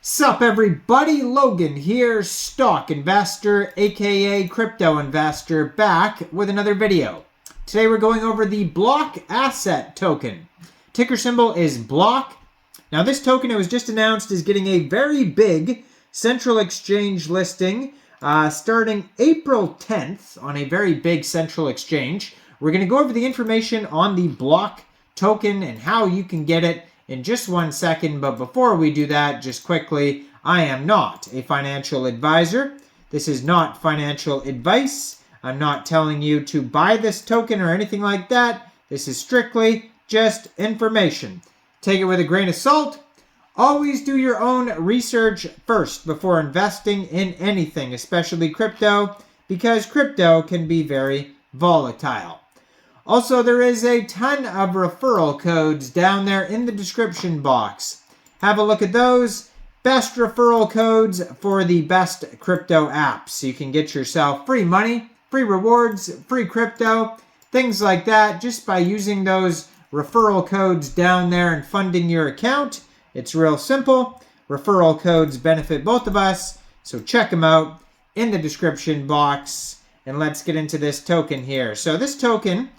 Sup everybody, Logan here, stock investor aka crypto investor, back with another video. Today we're going over the Blockasset token. Ticker symbol is BLOCK. Now this token, it was just announced, is getting a very big central exchange listing starting April 10th on a very big central exchange. We're going to go over the information on the BLOCK token and how you can get it in just 1 second, but before we do that, just quickly, I am not a financial advisor. This is not financial advice. I'm not telling you to buy this token or anything like that. This is strictly just information. Take it with a grain of salt. Always do your own research first before investing in anything, especially crypto, because crypto can be very volatile. Also, there is a ton of referral codes down there in the description box. Have a look at those. Best referral codes for the best crypto apps. You can get yourself free money, free rewards, free crypto, things like that just by using those referral codes down there and funding your account. It's real simple. Referral codes benefit both of us, so check them out in the description box. And let's get into this token here. So this token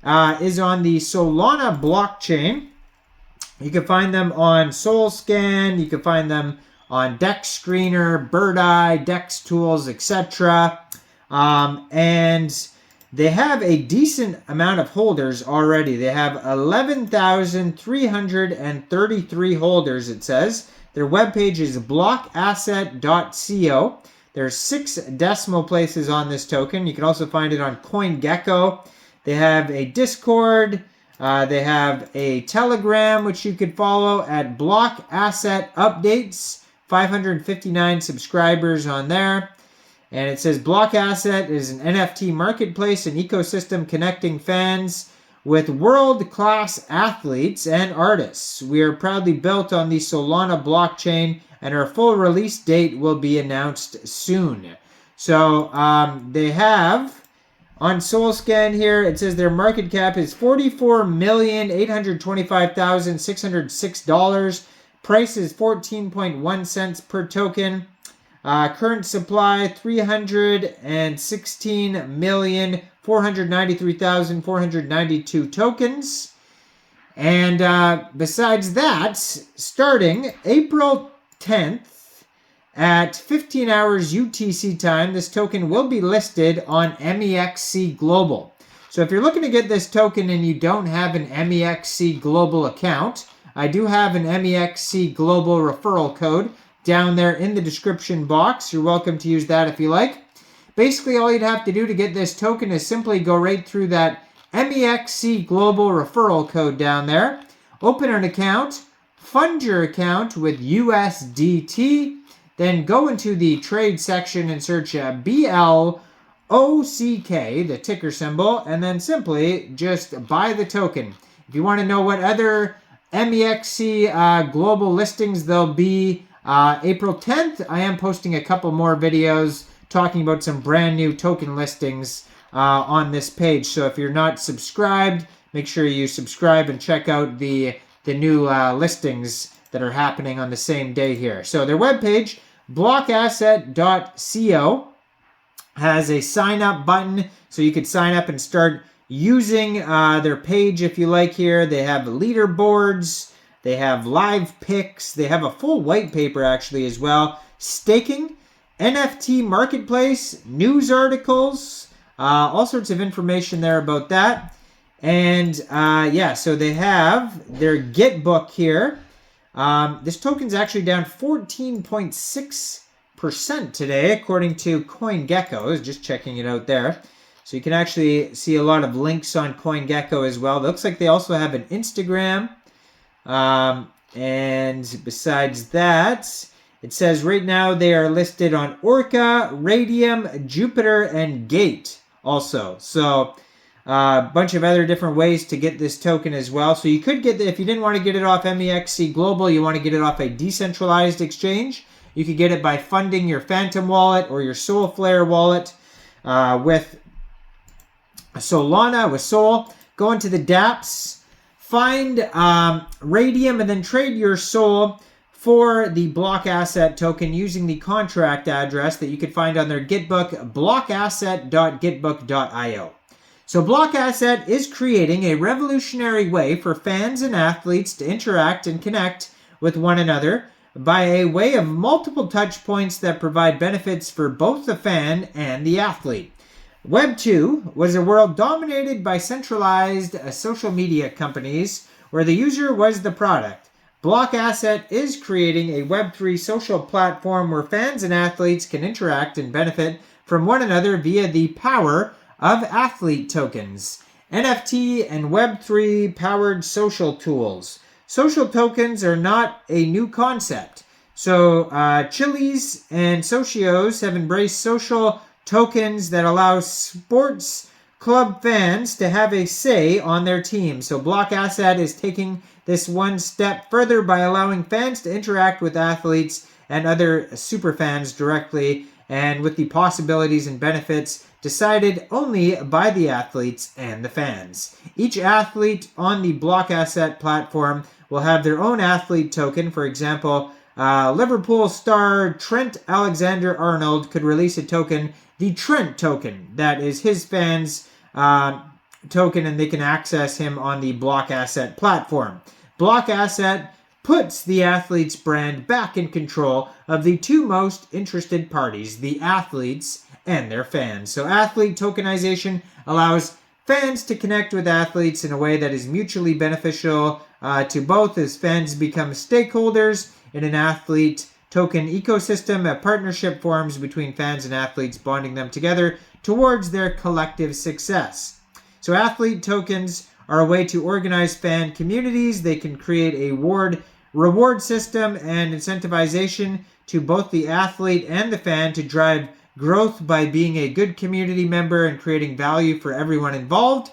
is on the Solana blockchain. You can find them on SolScan. You can find them on Dex Screener, Bird Eye, Dex Tools, etc. And they have a decent amount of holders already. They have 11,333 holders, it says. Their webpage is blockasset.co. There's 6 decimal places on this token. You can also find it on CoinGecko. They have a Discord, they have a Telegram, which you could follow at Blockasset Updates, 559 subscribers on there. And it says Blockasset is an NFT marketplace and ecosystem connecting fans with world-class athletes and artists. We are proudly built on the Solana blockchain, and our full release date will be announced soon. So they have... On SolScan here, it says their market cap is $44,825,606. Price is 14.1 cents per token. Current supply, 316,493,492 tokens. And besides that, starting April 10th, at 15 hours UTC time, this token will be listed on Mexc Global. So if you're looking to get this token and you don't have an Mexc Global account, I do have an Mexc Global referral code down there in the description box. You're welcome to use that if you like. Basically, all you'd have to do to get this token is simply go right through that Mexc Global referral code down there, open an account, fund your account with USDT, then go into the trade section and search BLOCK, the ticker symbol, and then simply just buy the token. If you want to know what other Mexc global listings there'll be April 10th, I am posting a couple more videos talking about some brand new token listings on this page. So if you're not subscribed, make sure you subscribe and check out the new listings that are happening on the same day here. So their webpage, blockasset.co, has a sign up button, so you could sign up and start using their page if you like here. They have leaderboards, they have live picks, they have a full white paper actually as well, staking, NFT marketplace, news articles, all sorts of information there about that. And yeah, so they have their Git book here. This token's actually down 14.6% today, according to CoinGecko. I was just checking it out there. So you can actually see a lot of links on CoinGecko as well. It looks like they also have an Instagram. And besides that, it says right now they are listed on Orca, Raydium, Jupiter, and Gate also. So a bunch of other different ways to get this token as well. So you could get, if you didn't want to get it off Mexc Global, you want to get it off a decentralized exchange, you could get it by funding your Phantom wallet or your Soulflare wallet with Solana, with Sol. Go into the dApps, find Raydium, and then trade your Sol for the Blockasset token using the contract address that you can find on their Gitbook, blockasset.gitbook.io. So Blockasset is creating a revolutionary way for fans and athletes to interact and connect with one another by a way of multiple touch points that provide benefits for both the fan and the athlete. Web 2 was a world dominated by centralized social media companies where the user was the product. Blockasset is creating a Web3 social platform where fans and athletes can interact and benefit from one another via the power of athlete tokens, NFT, and Web3 powered social tools. Social tokens are not a new concept. So Chili's and Socios have embraced social tokens that allow sports club fans to have a say on their team. So Blockasset is taking this one step further by allowing fans to interact with athletes and other superfans directly, and with the possibilities and benefits decided only by the athletes and the fans. Each athlete on the Blockasset platform will have their own athlete token. For example, Liverpool star Trent Alexander-Arnold could release a token, the Trent token, that is his fans' token, and they can access him on the Blockasset platform. Blockasset puts the athlete's brand back in control of the two most interested parties, the athletes and their fans. So athlete tokenization allows fans to connect with athletes in a way that is mutually beneficial to both, as fans become stakeholders in an athlete token ecosystem. A partnership forms between fans and athletes, bonding them together towards their collective success. So athlete tokens are a way to organize fan communities. They can create a reward system and incentivization to both the athlete and the fan to drive growth by being a good community member and creating value for everyone involved.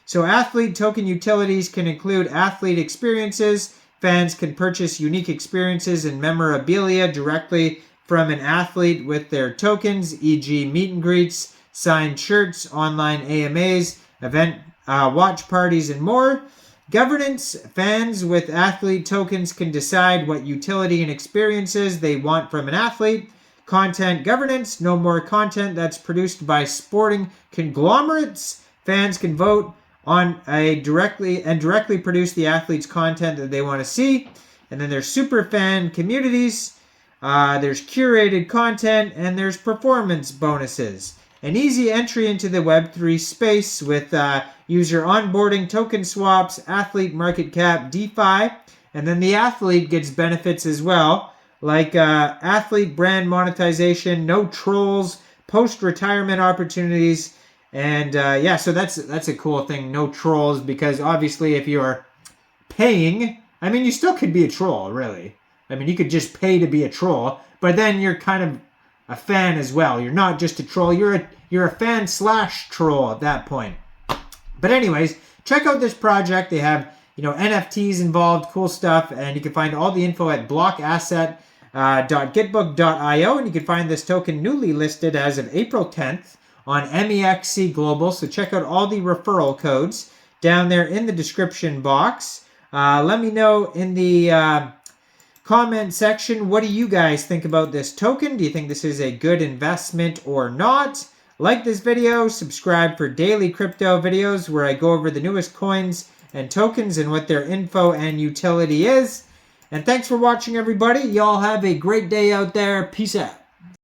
So athlete token utilities can include athlete experiences. Fans can purchase unique experiences and memorabilia directly from an athlete with their tokens, e.g. meet and greets, signed shirts, online AMAs, event watch parties, and more. Governance: fans with athlete tokens can decide what utility and experiences they want from an athlete. Content governance: no more content that's produced by sporting conglomerates. Fans can vote on directly produce the athlete's content that they want to see. And then there's super fan communities. There's curated content, and there's performance bonuses. An easy entry into the Web3 space with user onboarding, token swaps, athlete market cap, DeFi, and then the athlete gets benefits as well, like athlete brand monetization, no trolls, post-retirement opportunities, and so that's a cool thing, no trolls, because obviously if you're paying, I mean, you still could be a troll, really. I mean, you could just pay to be a troll, but then you're kind of a fan as well. You're not just a troll, you're a fan / troll at that point. But anyways, check out this project. They have, NFTs involved, cool stuff, and you can find all the info at blockasset.gitbook.io, and you can find this token newly listed as of April 10th on Mexc Global. So check out all the referral codes down there in the description box. Let me know in the comment section, what do you guys think about this token? Do you think this is a good investment or not? Like this video, subscribe for daily crypto videos where I go over the newest coins and tokens and what their info and utility is. And thanks for watching, everybody. Y'all have a great day out there. Peace out.